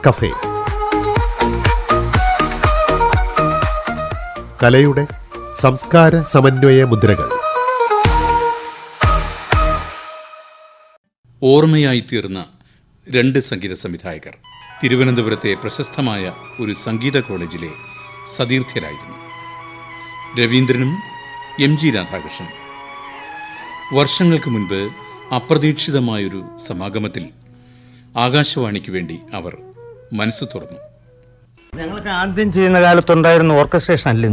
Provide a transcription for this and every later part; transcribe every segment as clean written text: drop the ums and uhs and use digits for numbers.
Cafe. കലയുടെ സംസ്കാര സമന്വയ മുദ്രകൾ. ഓർമ്മയായിത്തീർന്ന രണ്ട് സംഗീത സംവിധായകർ തിരുവനന്തപുരത്തെ പ്രശസ്തമായ ഒരു സംഗീത കോളേജിലെ സതീർത്ഥ്യരായിരുന്നു. രവീന്ദ്രനും MG രാധാകൃഷ്ണൻ. വർഷങ്ങൾക്ക് മുൻപ് അപ്രതീക്ഷിതമായൊരു സമാഗമത്തിൽ ആകാശവാണിക്ക് വേണ്ടി അവർ മനസ്സ് തുറന്നു. ഞങ്ങൾക്ക് ആദ്യം ചെയ്യുന്ന കാലത്തുണ്ടായിരുന്ന ഓർക്കസ്ട്രേഷൻ അല്ല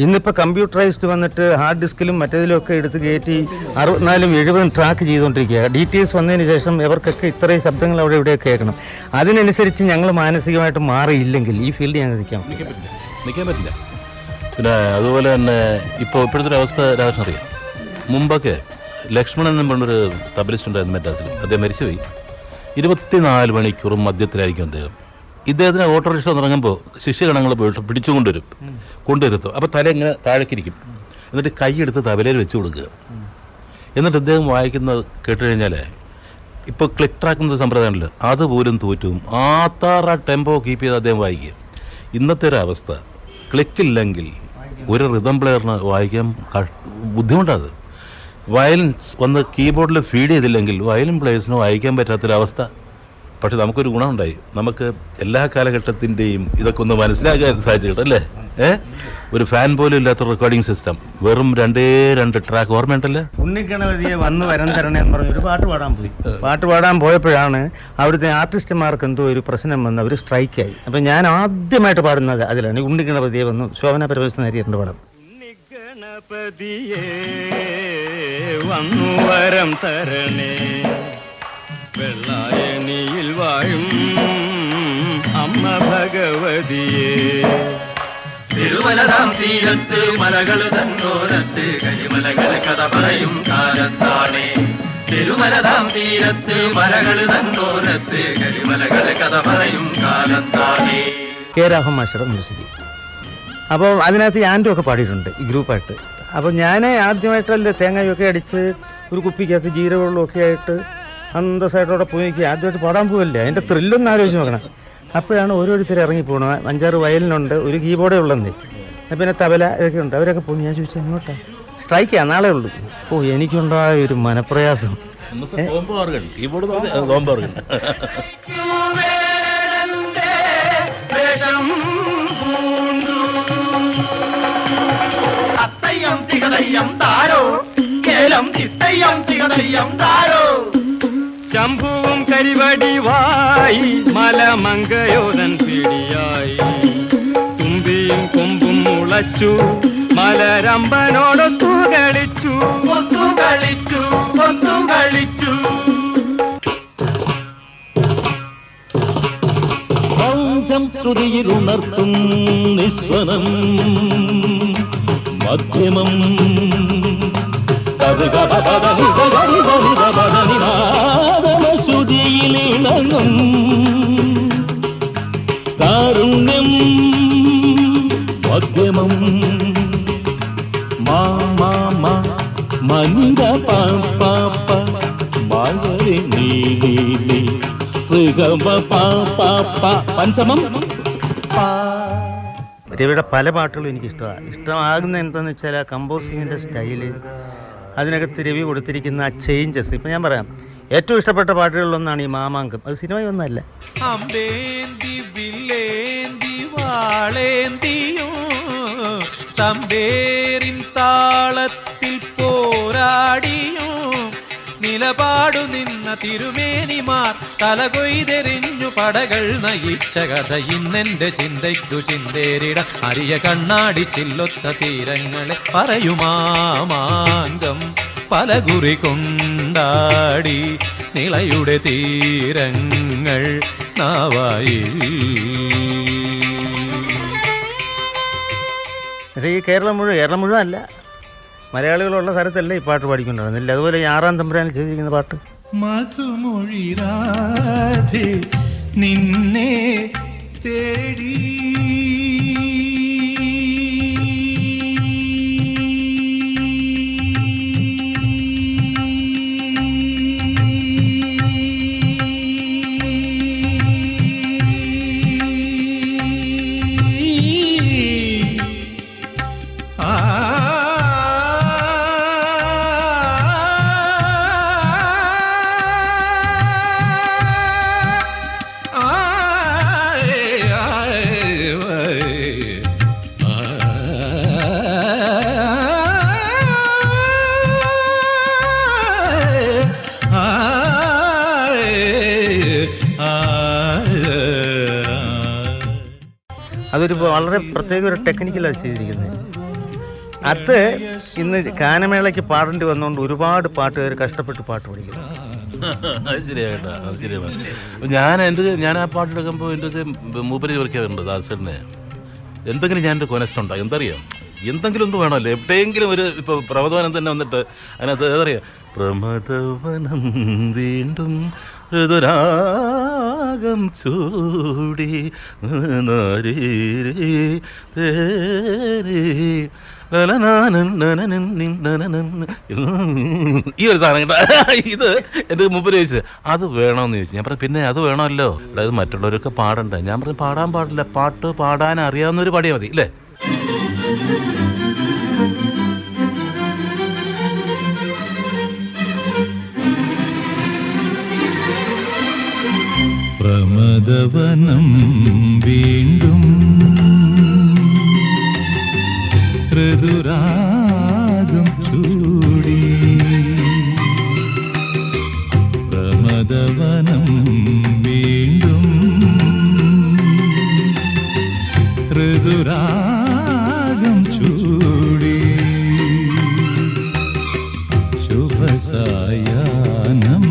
ഇന്നിപ്പോൾ കമ്പ്യൂട്ടറൈസ്ഡ് വന്നിട്ട് ഹാർഡ് ഡിസ്കിലും മറ്റേതിലുമൊക്കെ എടുത്ത് കയറ്റി 64-70 ട്രാക്ക് ചെയ്തുകൊണ്ടിരിക്കുക. DTS വന്നതിന് ശേഷം ഇവർക്കൊക്കെ ഇത്രയും ശബ്ദങ്ങൾ അവിടെ ഇവിടെയൊക്കെ കേൾക്കണം. അതിനനുസരിച്ച് ഞങ്ങൾ മാനസികമായിട്ട് മാറിയില്ലെങ്കിൽ ഈ ഫീൽഡ് ഞങ്ങൾ നിൽക്കാൻ പറ്റില്ല. പിന്നെ അതുപോലെ തന്നെ ഇപ്പോഴത്തെ ഒരു അവസ്ഥ രാജേഷ് അറിയാം. മുമ്പൊക്കെ ലക്ഷ്മണൻ എന്ന് പറഞ്ഞൊരു തബലിസ്റ്റ് ഉണ്ടായിരുന്നു മെഡ്രാസിൽ. അദ്ദേഹം മരിച്ചുപോയി. 24 മണിക്കൂറും മദ്യത്തിലായിരിക്കും അദ്ദേഹം. ഇദ്ദേഹത്തിന് ഓട്ടോറിക്ഷ തുടങ്ങുമ്പോൾ ശിഷ്യഗണങ്ങൾ പോയിട്ട് കൊണ്ടുവരുത്തും. അപ്പോൾ തല ഇങ്ങനെ താഴേക്കിരിക്കും. എന്നിട്ട് കൈയെടുത്ത് തബലയിൽ വെച്ച് കൊടുക്കുക. എന്നിട്ട് അദ്ദേഹം വായിക്കുന്നത് കേട്ട് കഴിഞ്ഞാൽ ഇപ്പോൾ ക്ലിക്ക് ട്രാക്കുന്ന സമ്പ്രദായമുണ്ടല്ലോ, അതുപോലും തോറ്റും. ടെമ്പോ കീപ്പ് ചെയ്ത് അദ്ദേഹം വായിക്കുക. ഇന്നത്തെ ഒരു അവസ്ഥ, ക്ലിക്കില്ലെങ്കിൽ ഒരു റിതം പ്ലെയറിന് വായിക്കാൻ ബുദ്ധിമുട്ടാണ്. വയലിൻ വന്ന് കീബോർഡിൽ ഫീഡ് ചെയ്തില്ലെങ്കിൽ വയലിൻ പ്ലേയേഴ്സിന് വായിക്കാൻ പറ്റാത്തൊരവസ്ഥ. പക്ഷെ നമുക്കൊരു ഗുണമുണ്ടായി. നമുക്ക് എല്ലാ കാലഘട്ടത്തിൻ്റെയും ഇതൊക്കെ ഒന്ന് മനസ്സിലാക്കാൻ സാധിച്ചിട്ട് അല്ലേ. ഒരു ഫാൻ പോലും ഇല്ലാത്ത റെക്കോർഡിംഗ് സിസ്റ്റം, വെറും 2 ട്രാക്ക്. ഓർമ്മയുണ്ടല്ലേ? ഉണ്ണിക്കണവതിയെ വന്ന് വരം തരണേ എന്ന് പറഞ്ഞ് ഒരു പാട്ട് പാടാൻ പോയപ്പോഴാണ് അവിടുത്തെ ആർട്ടിസ്റ്റുമാർക്ക് എന്തോ ഒരു പ്രശ്നം വന്ന് അവർ സ്ട്രൈക്കായി. അപ്പം ഞാൻ ആദ്യമായിട്ട് പാടുന്നത് അതിലാണ്. ഉണ്ണിക്കണപതിയെ വന്നു ശോഭന പരമേശ്വരൻ പടം. ഉണ്ണിക്കണപതിയെ വന്നു വരം തരണേ, വെള്ളായണിയിൽ വാഴും അമ്മ ഭഗവതിയെ. തിരുമലതാം തീരത്ത് മലകൾ തന്നോരത്ത് കരിമലകൾ കഥ പറയും കാലത്താണേ. തിരുമലതാം തീരത്ത് മലകൾ തന്നോരത്ത് കരിമലകൾ കഥ പറയും കാലത്താണേ. കെ രാഘവൻ മാസ്റ്ററുടെ മ്യൂസിക്. അപ്പോൾ അതിനകത്ത് ആൻഡും ഒക്കെ പാടിയിട്ടുണ്ട് ഈ ഗ്രൂപ്പായിട്ട്. അപ്പോൾ ഞാൻ ആദ്യമായിട്ടല്ലേ തേങ്ങയൊക്കെ അടിച്ച് ഒരു കുപ്പിക്കകത്ത് ജീരകവെള്ളമൊക്കെ ആയിട്ട് അന്തസ്സായിട്ടോടെ പോയി ആദ്യമായിട്ട് പാടാൻ പോവല്ലേ. അതിൻ്റെ ത്രില്ലൊന്നും ആലോചിച്ച് നോക്കണം. അപ്പോഴാണ് ഓരോരുത്തർ ഇറങ്ങിപ്പോകണം. 5-6 വയലിനുണ്ട്, ഒരു കീബോർഡേ ഉള്ളെന്നേ, പിന്നെ തബല ഇതൊക്കെ ഉണ്ട്. അവരൊക്കെ പോകും. ഞാൻ ചോദിച്ചാൽ എങ്ങോട്ടാ? സ്ട്രൈക്കാ, നാളെ ഉള്ളൂ. എനിക്കുണ്ടായ ഒരു മനപ്രയാസം. ശംഭുവും കരിവടിവായി മലമങ്കയോധൻ പിടിയായി, തുമ്പിയും കൊമ്പും മുളച്ചു മലരമ്പനോടൊത്തു കളിച്ചു ശ്രുതിയിലുണർത്തും നിസ്വനം മധ്യമം ശ്രുതിയിലിണങ്ങും കാരുണ്യം മധ്യമം മന്ദ പാപ്പ മകരി നീലി പഞ്ചമം. രവിയുടെ പല പാട്ടുകളും എനിക്കിഷ്ടമാണ്. ഇഷ്ടമാകുന്ന എന്താണെന്ന് വെച്ചാൽ ആ കമ്പോസിങ്ങിൻ്റെ സ്റ്റൈല്, അതിനകത്ത് രവി കൊടുത്തിരിക്കുന്ന ആ ചേഞ്ചസ്. ഇപ്പം ഞാൻ പറയാം, ഏറ്റവും ഇഷ്ടപ്പെട്ട പാട്ടുകളിലൊന്നാണ് ഈ മാമാങ്കം. അത് സിനിമയൊന്നുമല്ല. അമ്പേന്തി വില്ലേന്തി വാളേന്തിയോ തമ്പേരിൻ താളത്തിൽ പോരാടിയോ നിലപാടു നിന്ന തിരുമേനിമാർ തലകൊയ്തെറിഞ്ഞു പടകൾ നയിച്ച കഥ ഇന്നെന്റെ ചിന്തയ്ക്കു ചിന്തേരിട അരിയ കണ്ണാടി ചില്ലൊത്ത തീരങ്ങളെ പറയുമാമാങ്കം പലകുറി കൊണ്ടാടി നിളയുടെ തീരങ്ങൾ നാവായി. പക്ഷേ ഈ കേരളം മുഴുവൻ അല്ല, മലയാളികളുള്ള സ്ഥലത്തല്ലേ ഈ പാട്ട് പാടിക്കൊണ്ടിരുന്നില്ല. അതുപോലെ ഈ 6-ാം തമ്പുരാനിൽ ചെയ്തിരിക്കുന്ന പാട്ട് മധുമൊഴി രാധേ നിന്നെ തേടി അതൊരു വളരെ പ്രത്യേക ഒരു ടെക്നിക്കലാണ് ചെയ്തിരിക്കുന്നത്. അത് ഇന്ന് ഗാനമേളയ്ക്ക് പാടേണ്ടി വന്നുകൊണ്ട് ഒരുപാട് പാട്ടുകാർ കഷ്ടപ്പെട്ട് പാട്ട് പഠിക്കുന്നു. അത് ശരിയാ കേട്ടോ, അത് ശരിയാണ്. ഞാൻ ആ പാട്ടെടുക്കുമ്പോൾ എൻ്റെ മൂപ്പര് ചോദിക്കാറുണ്ട് ദാസനെ, എന്തെങ്കിലും ഞാൻ എൻ്റെ കൊനസ്റ്റുണ്ടോ, എന്തറിയാം, എന്തെങ്കിലും ഒന്നും വേണമല്ലോ, എവിടെയെങ്കിലും ഒരു ഇപ്പോൾ പ്രമദവനം തന്നെ വന്നിട്ട് അതിനകത്ത് ഏതറിയാം, പ്രമദവനം വീണ്ടും ഋതുരാഗം ചൂടി ഈ ഒരു സാധനം കേട്ടോ. ഇത് എൻ്റെ മുമ്പിൽ ചോദിച്ചു അത് വേണമെന്ന് ചോദിച്ചു. ഞാൻ പറഞ്ഞു പിന്നെ അത് വേണമല്ലോ, അതായത് മറ്റുള്ളവരൊക്കെ പാടണ്ടേ. ഞാൻ പറഞ്ഞു പാടാൻ പാടില്ല, പാട്ട് പാടാൻ അറിയാവുന്നൊരു പാടിയാൽ മതി അല്ലേ. പ്രമദവനം വീണ്ടും ഋതുരാഗം ചൂടി, പ്രമദവനം വീണ്ടും ഋതുരാഗം ചൂടി, ശുഭസായാനം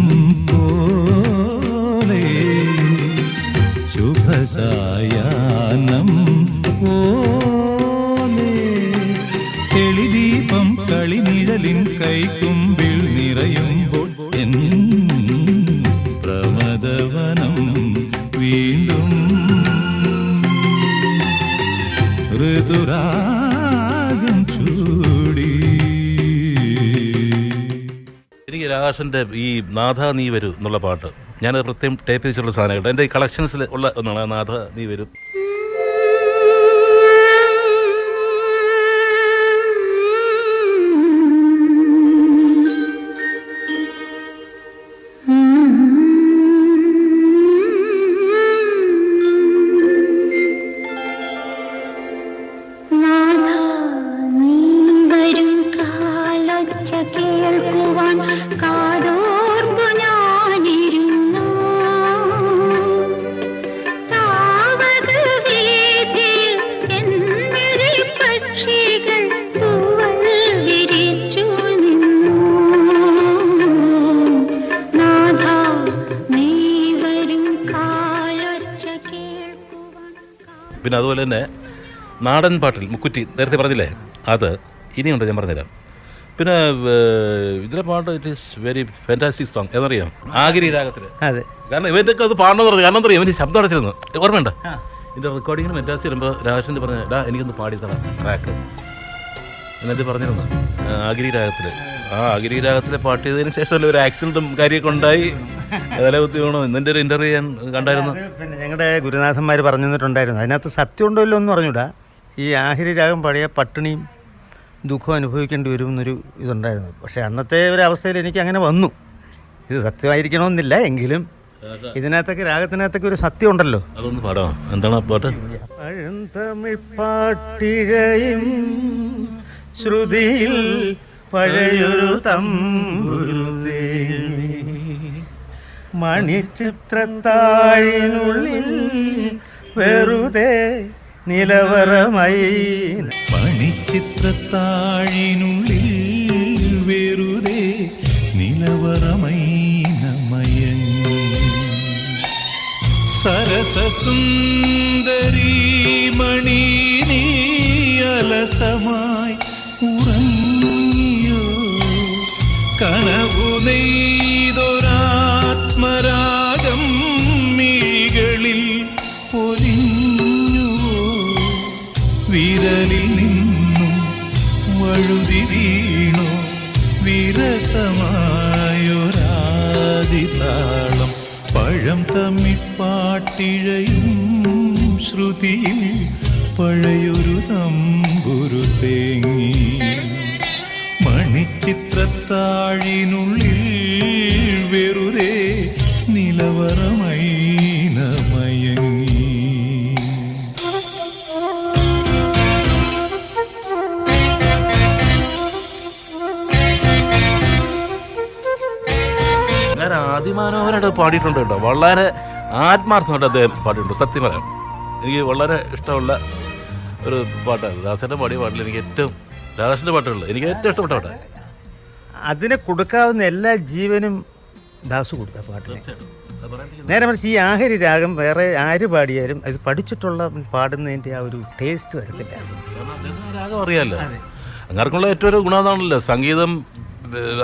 പോലെ, ശുഭസായാനം പോലെ, തെളിദീപം കളിനിഴലിൻ കൈക്കുമ്പിൽ നിറയുമ്പോൾ എൻ പ്രമദവനം വീണ്ടും ഋതുരാഗം ചൂടി. എനിക്ക് രാധാകൃഷ്ണൻ്റെ ഈ നാഥ നീ വരൂ എന്നുള്ള പാട്ട് ഞാനത് പ്രത്യേകം ടൈപ്പ് ചെയ്തിട്ടുള്ള സാധനം കേട്ടോ. എൻ്റെ ഈ കളക്ഷൻസിൽ ഉള്ള ഒന്നാണ് നാഥ നീ വരും. പിന്നെ അതുപോലെ തന്നെ നാടൻ പാട്ടിൽ മുക്കുറ്റി നേരത്തെ പറഞ്ഞില്ലേ, അത് ഇനിയുണ്ട്, ഞാൻ പറഞ്ഞുതരാം. പിന്നെ ഇതിലെ പാട്ട് it is very fantastic song എന്നറിയാം, ആഗിരി രാഗത്തിൽ. അതെ, കാരണം ഇവൻ്റെയൊക്കെ അത് പാടണമെന്ന് പറഞ്ഞു. കാരണം അറിയാം, ഇവൻ്റെ ശബ്ദം അടച്ചിരുന്നു, ഓർമ്മയുണ്ട? ഇതിൻ്റെ റെക്കോർഡിങ്ങിന് മെറ്റാസ് വരുമ്പോൾ രാജേഷിൻ്റെ പറഞ്ഞ എനിക്കൊന്ന് പാടി തരാം ട്രാക്ക് എന്നിട്ട് പറഞ്ഞിരുന്നു ആഗിരി രാഗത്തിൽ. ആ ആഗിരി രാഗത്തിലെ പാട്ട് ചെയ്തതിന് ശേഷമല്ലേ ഒരു ആക്സിഡൻറ്റും കാര്യമൊക്കെ ഉണ്ടായി, അതല്ലേ ബുദ്ധി വേണോ. ഇന്നെൻ്റെ ഒരു ഇൻ്റർവ്യൂ ഞാൻ കണ്ടായിരുന്നു. പിന്നെ ഞങ്ങളുടെ ഗുരുനാഥന്മാർ പറഞ്ഞു തന്നിട്ടുണ്ടായിരുന്നു, അതിനകത്ത് സത്യം ഉണ്ടോ ഇല്ലോ എന്ന് പറഞ്ഞൂടാ. ഈ ആഹിരി രാഗം പഴയ പട്ടിണിയും ദുഃഖവും അനുഭവിക്കേണ്ടി വരും എന്നൊരു ഇതുണ്ടായിരുന്നു. പക്ഷേ അന്നത്തെ ഒരു അവസ്ഥയിൽ എനിക്ക് അങ്ങനെ വന്നു. ഇത് സത്യമായിരിക്കണമെന്നില്ല, എങ്കിലും ഇതിനകത്തൊക്കെ രാഗത്തിനകത്തൊക്കെ ഒരു സത്യം ഉണ്ടല്ലോ. അതൊന്ന് പാടാം, എന്താണ് ആ പാട്ട്? പഴന്തമിഴ് പാട്ടിഴയും ശ്രുതിയിൽ പഴയൊരു തമ്പുരുതേങ്ങി, മണിച്ചിത്രത്താഴിനുള്ളിൽ വെറുതെ നിലവറമായി, മണിച്ചിത്രത്താഴിനുള്ളിൽ വെറുതെ നിലവറമൈനമയങ്ങി, സരസസുന്ദരീ മണി നീ അലസമായി ഉറങ്ങിയോ, കനവു നെയ്തൊരാത്മരാഗം മിഴികളിൽ പൊലിഞ്ഞുവോ, വിരലിൽ നിന്നും വഴുതി വീണോ വിരസമായൊരാദിതാളം, പഴം തമ്മിപ്പാട്ടിഴയും ശ്രുതിയിൽ പഴയൊരു തമ്പുരു തേങ്ങി, മണിച്ചിത്രത്താഴിനുള്ളിൽ വെറുതെ നിലവറമൈനമയങ്ങി. ഞാൻ അതിമനോഹരമായിട്ട് പാടിയിട്ടുണ്ട് കേട്ടോ, വളരെ ആത്മാർത്ഥമായിട്ട് അദ്ദേഹം പാടിയിട്ടുണ്ട്. സത്യം പറയാം, എനിക്ക് വളരെ ഇഷ്ടമുള്ള ഒരു പാട്ടാണ്. ദാസേട്ടൻ പാടിയ പാട്ടിൽ എനിക്ക് ഏറ്റവും രാധാകൃഷ്ണൻ്റെ പാട്ടുകളിൽ എനിക്ക് ഏറ്റവും ഇഷ്ടപ്പെട്ട പാട്ടാണ്. അതിനെ കൊടുക്കാവുന്ന എല്ലാ ജീവനും ദാസ് കൊടുക്കുക പാട്ടിന്. നേരെ മറിച്ച് ഈ ആഹരി രാഗം വേറെ ആര് പാടിയാലും അത് പഠിച്ചിട്ടുള്ള പാടുന്നതിൻ്റെ ആ ഒരു ടേസ്റ്റ് വരത്തില്ല. രാഗം അറിയാമല്ലോ. അങ്ങനെയുള്ള ഏറ്റവും ഒരു ഗുണം അതാണല്ലോ, സംഗീതം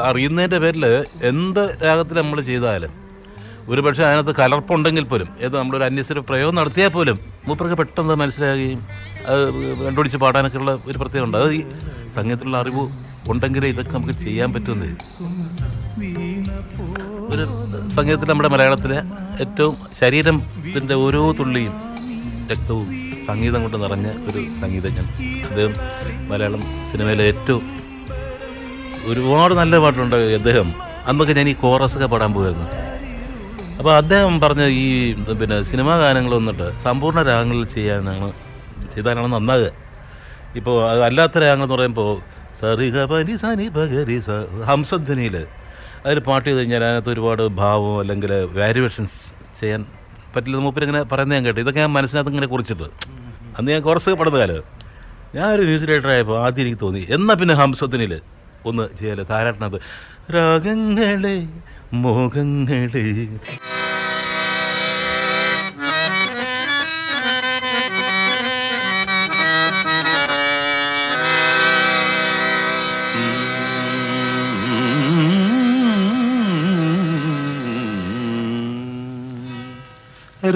അറിയുന്നതിൻ്റെ പേരിൽ എന്ത് രാഗത്തിൽ നമ്മൾ ചെയ്താലും ഒരു പക്ഷേ അതിനകത്ത് കലർപ്പുണ്ടെങ്കിൽ പോലും ഏത് നമ്മളൊരു അന്യസ്വര പ്രയോഗം നടത്തിയാൽ പോലും മൂപ്പർക്ക് പെട്ടെന്ന് മനസ്സിലാകുകയും അത് കണ്ടുപിടിച്ച് പാടാനൊക്കെ ഉള്ള ഒരു പ്രത്യേകത ഉണ്ട്. അത് ഈ സംഗീതത്തിലുള്ള അറിവ് ഉണ്ടെങ്കിലേ ഇതൊക്കെ നമുക്ക് ചെയ്യാൻ പറ്റുമെന്ന്. ഒരു സംഗീതത്തിൽ നമ്മുടെ മലയാളത്തിലെ ഏറ്റവും ശരീരത്തിൻ്റെ ഓരോ തുള്ളിയും രക്തവും സംഗീതം കൊണ്ട് നിറഞ്ഞ ഒരു സംഗീതജ്ഞൻ അദ്ദേഹം. മലയാളം സിനിമയിലെ ഏറ്റവും ഒരുപാട് നല്ല പാട്ടുണ്ട് അദ്ദേഹം. അന്നൊക്കെ ഞാൻ ഈ കോറസൊക്കെ പാടാൻ പോകുമായിരുന്നു. അപ്പോൾ അദ്ദേഹം പറഞ്ഞ ഈ പിന്നെ സിനിമാ ഗാനങ്ങൾ വന്നിട്ട് സമ്പൂർണ്ണ രാഗങ്ങളിൽ ചെയ്താലാണ് നന്നാകുക. ഇപ്പോൾ അത് അല്ലാത്ത രാഗങ്ങൾ എന്ന് പറയുമ്പോൾ സറിഗ പനി സനി പകരി ഹംസധ്വനിയിൽ അതിൽ പാട്ട് ചെയ്ത് കഴിഞ്ഞാൽ അതിനകത്ത് ഒരുപാട് ഭാവമോ അല്ലെങ്കിൽ വാരിയേഷൻസ് ചെയ്യാൻ പറ്റില്ല. മൂപ്പരിങ്ങനെ പറയുന്നത് ഞാൻ കേട്ടു. ഇതൊക്കെ ഞാൻ മനസ്സിനകത്ത് ഇങ്ങനെ കുറിച്ചിട്ട് അന്ന് ഞാൻ കുറച്ച് പഠിത്ത കാലം ഞാനൊരു മ്യൂസിക് ഡയറക്ടറായപ്പോൾ ആദ്യം എനിക്ക് തോന്നി എന്നാൽ പിന്നെ ഹംസധ്വനിയിൽ ഒന്ന് ചെയ്യാലോ. താരാട്ടിനകത്ത് രാഗങ്ങളെ മോഹങ്ങളെ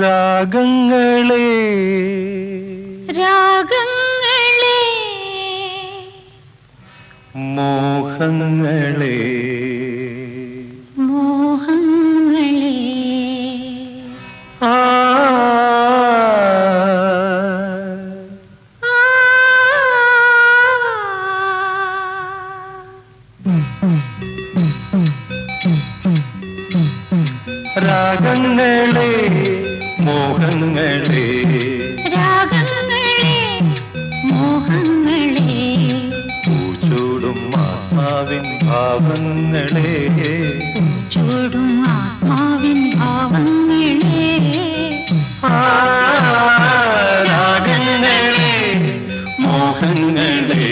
രാഗങ്ങളെ രാഗങ്ങളെ മോഹങ്ങളെ മോഹങ്ങളെ ആ രാഗങ്ങളെ മോഹങ്ങളെ രാഗങ്ങളെ മോഹങ്ങളെ പൂച്ചൂടും ആത്മാവിൻ ഭാവങ്ങളെ ചൂടും ആത്മാവിൻ ഭാവങ്ങളെ രാഗങ്ങളെ മോഹങ്ങളെ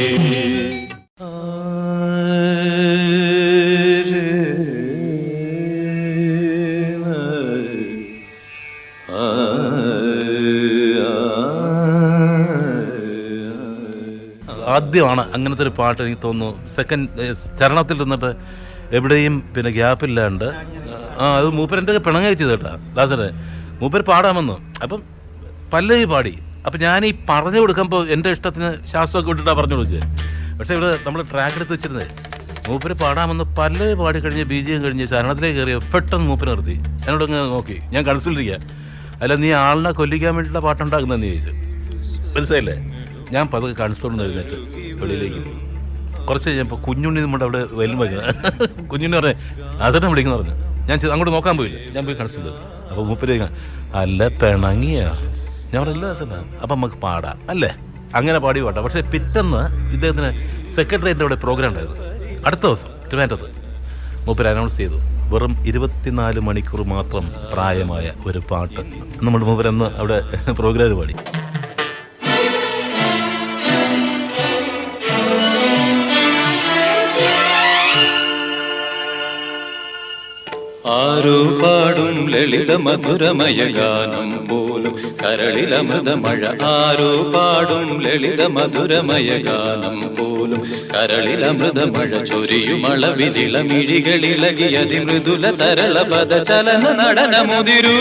ആദ്യമാണ് അങ്ങനത്തെ ഒരു പാട്ട് എനിക്ക് തോന്നുന്നു. സെക്കൻഡ് ചരണത്തിൽ നിന്നിട്ട് എവിടെയും പിന്നെ ഗ്യാപ്പില്ലാണ്ട് അത് മൂപ്പരെൻ്റെ പിണങ്ങി ചെയ്ത് കേട്ടാ ദാസരെ. മൂപ്പർ പാടാമെന്ന് അപ്പം പല്ലവി പാടി. അപ്പം ഞാൻ ഈ പറഞ്ഞു കൊടുക്കുമ്പോൾ എൻ്റെ ഇഷ്ടത്തിന് ശാസ്ത്രമൊക്കെ വിട്ടിട്ടാണ് പറഞ്ഞു കൊടുക്കുക. പക്ഷേ ഇവിടെ നമ്മൾ ട്രാക്ക് എടുത്ത് വെച്ചിരുന്നത് മൂപ്പര് പാടാമെന്ന് പല്ലവി പാടി കഴിഞ്ഞ് ബീജിയം കഴിഞ്ഞ് ചരണത്തിലേക്ക് കയറിയ പെട്ടെന്ന് മൂപ്പര് നിർത്തി. എന്നോടങ്ങ് നോക്കി. ഞാൻ കൺസൾട്ടിരിക്കുക. അല്ല നീ ആളിനെ കൊല്ലിക്കാൻ വേണ്ടിയിട്ടുള്ള പാട്ടുണ്ടാക്കുന്നതെന്ന് ചോദിച്ചു. മനസ്സിലായില്ലേ? ഞാൻ പതുക്കെ കൺസോളിൽ എഴുന്നേറ്റ് വെളിയിലേക്ക് കുറച്ച് കഴിഞ്ഞപ്പോൾ കുഞ്ഞുണ്ണി നമ്മുടെ അവിടെ വരും വയ്ക്കുന്നത്. കുഞ്ഞുണ്ണി പറഞ്ഞേ അതിനെ വിളിക്കുന്ന പറഞ്ഞു. ഞാൻ അങ്ങോട്ട് നോക്കാൻ പോയില്ല. ഞാൻ പോയി കൺസൾട്ട്. അപ്പോൾ മൂപ്പര് അല്ല പിണങ്ങിയ ഞാൻ പറഞ്ഞില്ല സാർ. അപ്പം നമുക്ക് പാടാം അല്ലേ? അങ്ങനെ പാടി പാട്ടാം. പക്ഷേ പിറ്റേന്ന് ഇദ്ദേഹത്തിന് സെക്രട്ടറിയേറ്റിൻ്റെ അവിടെ പ്രോഗ്രാം ഉണ്ടായിരുന്നു. അടുത്ത ദിവസം ട്രിവാൻഡ്രത്ത് മൂപ്പര് അനൗൺസ് ചെയ്തു വെറും 24 മണിക്കൂർ മാത്രം പ്രായമായ ഒരു പാട്ട് നമ്മൾ മൂപ്പരെന്ന് അവിടെ പ്രോഗ്രാം പാടി. ആരോ പാടും ലളിത മധുരമയ ഗാനം പോലും കരളിലമൃതമഴ. ആരോ പാടും ലളിത മധുരമയ ഗാനം പോലും കരളിലമൃതമഴ. ചൊരിയുമളവിലിളമിഴികളിളകിയതി മൃദുല തരള പദ ചലന നടനമുതിരൂ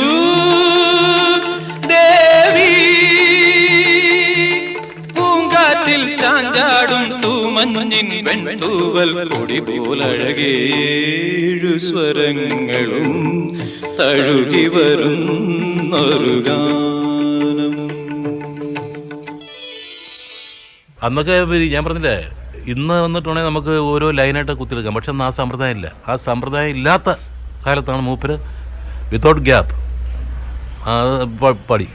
ദേവി. പൂങ്കാറ്റിൽ ചാഞ്ചാടും തൂമഞ്ഞിൻ വെൺതൂവൽ കൊടി പോലഴകേഴു സ്വരങ്ങളും തഴുകി വരുന്നൊരു ഗാനം. അന്നൊക്കെ ഞാൻ പറഞ്ഞില്ലേ ഇന്ന് വന്നിട്ടുണ്ടെങ്കിൽ നമുക്ക് ഓരോ ലൈനായിട്ട് കുത്തിയെടുക്കാം. പക്ഷെ അന്ന് ആ സമ്പ്രദായം ഇല്ല. ആ സമ്പ്രദായം ഇല്ലാത്ത കാലത്താണ് മൂപ്പര് വിത്തൗട്ട് ഗ്യാപ്പ് പാടി.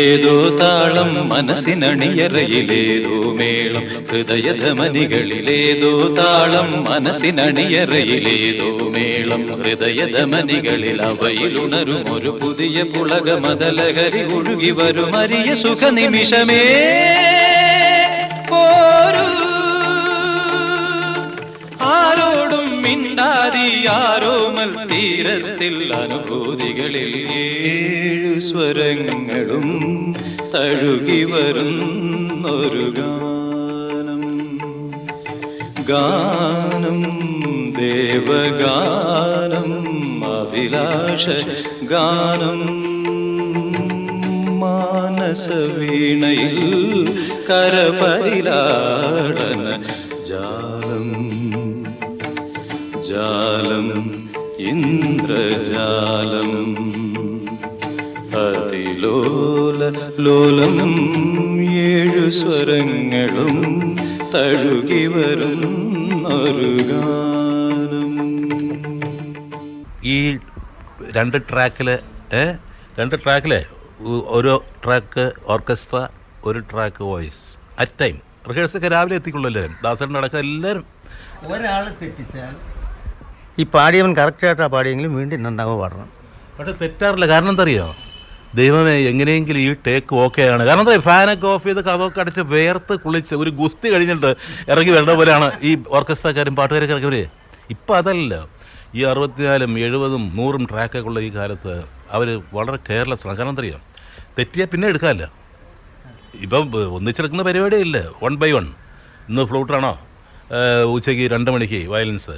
ഏതോ താളം മനസ്സിനണിയറയിലേതോ മേളം ഹൃദയധമനികളിലേതോ താളം മനസ്സിനണിയറയിലേതോ മേളം ഹൃദയധമനികളിൽ അവയിലുണരും ഒരു പുതിയ പുളക മദലഹരി ഒഴുകി വരും അരിയ സുഖ നിമിഷമേ. പോരൂ ആരോടും മിണ്ടാതി ആരോമൽ തീരത്തിൽ അനുഭൂതികളിൽ 7 സ്വരങ്ങളും തഴുകി വരുന്നൊരു ഗാനം ഗാനം ദേവഗാനം അഭിലാഷ ഗാനം മാനസവീണയിൽ കരപരിലാടന ജാലം ജാലം ഇന്ദ്രജാലം അതിലോല ലോലം 7 സ്വരങ്ങളും തഴുകി വരുന്നൊരു ഗാനം. ഈ രണ്ട് ട്രാക്കിലെ ഓരോ ട്രാക്ക് ഓർക്കസ്ട്ര, ഒരു ട്രാക്ക് വോയിസ് അറ്റ് ടൈം. റിഹേഴ്സൊക്കെ രാവിലെ എത്തിക്കുള്ളൂ എല്ലാവരും, ദാസേട്ടൻ അടക്കം എല്ലാവരും. ഒരാൾ തെറ്റിച്ചാൽ ഈ പാടിയവൻ കറക്റ്റായിട്ടാണ് പാടിയെങ്കിലും വീണ്ടും രണ്ടാമത് പാടണം. പക്ഷെ തെറ്റാറില്ല. കാരണം എന്താ അറിയോ, ദൈവമേ എങ്ങനെയെങ്കിലും ഈ ടേക്ക് ഓക്കെ ആണ്. കാരണം എന്താ, ഫാനൊക്കെ ഓഫ് ചെയ്ത് കഥമൊക്കെ അടിച്ച് വേർത്ത് കുളിച്ച് ഒരു ഗുസ്തി കഴിഞ്ഞിട്ട് ഇറങ്ങി വരേണ്ട പോലെയാണ് ഈ ഓർക്കസ്ട്രക്കാരും പാട്ടുകാരൊക്കെ ഇറങ്ങിയവരെ. ഇപ്പം അതല്ല. ഈ 64, 70, 100 ട്രാക്കൊക്കെ ഉള്ള ഈ കാലത്ത് അവർ വളരെ കെയർലെസ്സാണ്. കാരണം എന്താ അറിയാം, തെറ്റിയാൽ പിന്നെ എടുക്കാമല്ല. ഇപ്പം ഒന്നിച്ചെടുക്കുന്ന പരിപാടിയേ ഇല്ല. 1 by 1. ഇന്ന് ഫ്ലൂട്ടാണോ, ഉച്ചയ്ക്ക് 2 മണിക്ക് വയലൻസ്,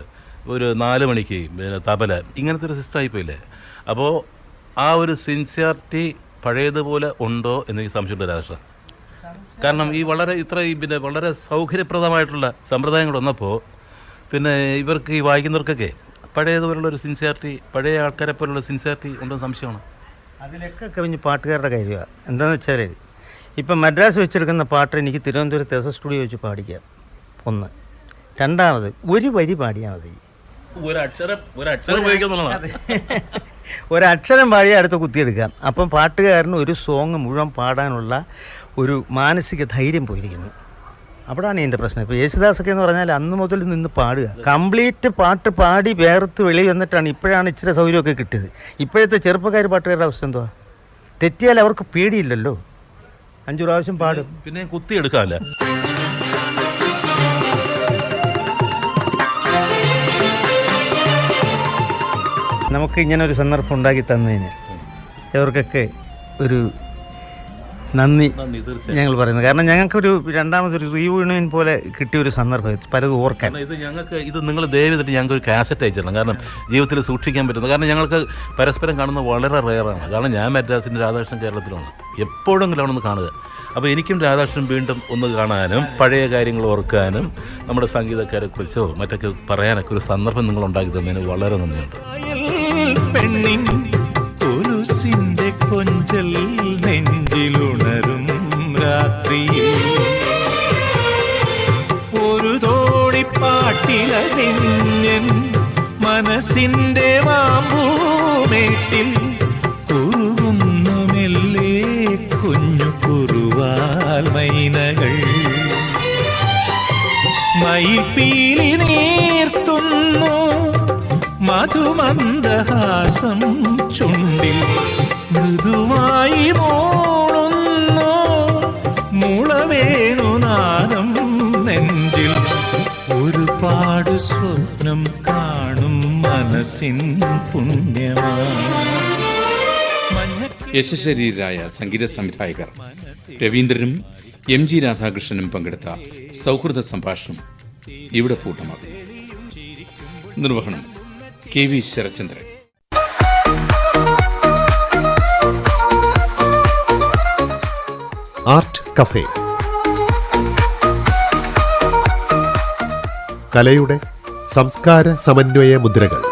ഒരു 4 മണിക്ക് തബല, ഇങ്ങനത്തെ ഒരു സിസ്റ്റം ആയിപ്പോയില്ലേ. അപ്പോൾ ആ ഒരു സിൻസിയറിറ്റി പഴയതുപോലെ ഉണ്ടോ എന്ന് സംശയമുണ്ട് രാഷ്ട്രം. കാരണം ഈ പിന്നെ വളരെ സൗകര്യപ്രദമായിട്ടുള്ള സമ്പ്രദായങ്ങൾ വന്നപ്പോൾ പിന്നെ ഇവർക്ക് ഈ വായിക്കുന്നവർക്കൊക്കെ പഴയതുപോലുള്ളൊരു സിൻസിയറിറ്റി, പഴയ ആൾക്കാരെ പോലുള്ള സിൻസിയറിറ്റി ഉണ്ടെന്ന് സംശയമാണ്. അതിലൊക്കെ കവിഞ്ഞ് പാട്ടുകാരുടെ കാര്യമാണ്. എന്താണെന്ന് വെച്ചാൽ ഇപ്പം മദ്രാസ് വെച്ചെടുക്കുന്ന പാട്ട് എനിക്ക് തിരുവനന്തപുരത്ത് എസ് സ്റ്റുഡിയോ വെച്ച് പാടിക്കാം. 1. 2ാമത് ഒരു വരി പാടിയാൽ മതി. ഒരക്ഷരം പാടിയാൽ അടുത്ത് കുത്തിയെടുക്കാം. അപ്പം പാട്ടുകാരന് ഒരു സോങ് മുഴുവൻ പാടാനുള്ള ഒരു മാനസിക ധൈര്യം പോയിരിക്കുന്നു. അവിടാണ് എൻ്റെ പ്രശ്നം. ഇപ്പോൾ യേശുദാസൊക്കെ എന്ന് പറഞ്ഞാൽ അന്ന് മുതൽ നിന്ന് പാടുക, കംപ്ലീറ്റ് പാട്ട് പാടി വേർത്ത് വെളി വന്നിട്ടാണ് ഇപ്പോഴാണ് ഇച്ചിരി സൗകര്യമൊക്കെ കിട്ടിയത്. ഇപ്പോഴത്തെ ചെറുപ്പക്കാർ പാട്ടുകാരുടെ അവസ്ഥ എന്തുവാ? തെറ്റിയാൽ അവർക്ക് പേടിയില്ലല്ലോ, 5 പ്രാവശ്യം പാടും, പിന്നെ കുത്തിയെടുക്കാമല്ല. നമുക്ക് ഇങ്ങനെ ഒരു സന്ദർഭം ഉണ്ടാക്കി തന്നതിന് ഇവർക്കൊക്കെ ഒരു നന്ദി ഞങ്ങൾ പറയുന്നത്. കാരണം ഞങ്ങൾക്കൊരു രണ്ടാമതൊരു റീയൂണിയൻ പോലെ കിട്ടിയൊരു സന്ദർഭം, പലതും ഓർക്കാൻ. ഇത് നിങ്ങൾ ദയവിട്ട് ഞങ്ങൾക്ക് ഒരു കാസറ്റ് അയച്ചിരണം. കാരണം ജീവിതത്തിൽ സൂക്ഷിക്കാൻ പറ്റുന്നത്. കാരണം ഞങ്ങൾക്ക് പരസ്പരം കാണുന്നത് വളരെ റെയറാണ്. കാരണം ഞാൻ മദ്രാസിൻ്റെ രാധാകൃഷ്ണൻ കേരളത്തിലാണ്, എപ്പോഴെങ്കിലും അവിടെ നിന്ന് കാണുക. അപ്പോൾ എനിക്കും രാധാകൃഷ്ണൻ വീണ്ടും ഒന്ന് കാണാനും പഴയ കാര്യങ്ങൾ ഓർക്കാനും നമ്മുടെ സംഗീതക്കാരെക്കുറിച്ചോ മറ്റൊക്കെ പറയാനൊക്കെ ഒരു സന്ദർഭം നിങ്ങൾ ഉണ്ടാക്കി തന്നതിന് വളരെ നന്ദിയുണ്ട്. കൊലുസിന്റെ കൊഞ്ചൽ നെഞ്ചിലുണരും രാത്രിയിൽ ഒരു തോടിപ്പാട്ടിലണിഞ്ഞൻ മനസ്സിന്റെ മാമ്പൂമേട്ടിൽ കുറുകുന്നു മെല്ലെ കുഞ്ഞു കുറുവാൽ മൈനകൾ മയിൽപ്പീലി നീർത്തുന്നു മധുമന്ദഹാസം ചുണ്ടിൽ മൃദുവായി മോളുന്നു മുളവേണുനാദം നെഞ്ചിൽ ഒരുപാട് സ്വപ്നം കാണും മനസ്സിൻ പുണ്യമാണ്. യശശരീരായ സംഗീത സംവിധായകർ രവീന്ദ്രനും MG രാധാകൃഷ്ണനും പങ്കെടുത്ത സൗഹൃദ സംഭാഷണം ഇവിടെ പൂർണ്ണമാകുന്നു. നിർവഹണം KV ശരത്ചന്ദ്രൻ. ആർട്ട് കഫേ, കലയുടെ സംസ്കാര സമന്വയ മുദ്രകൾ.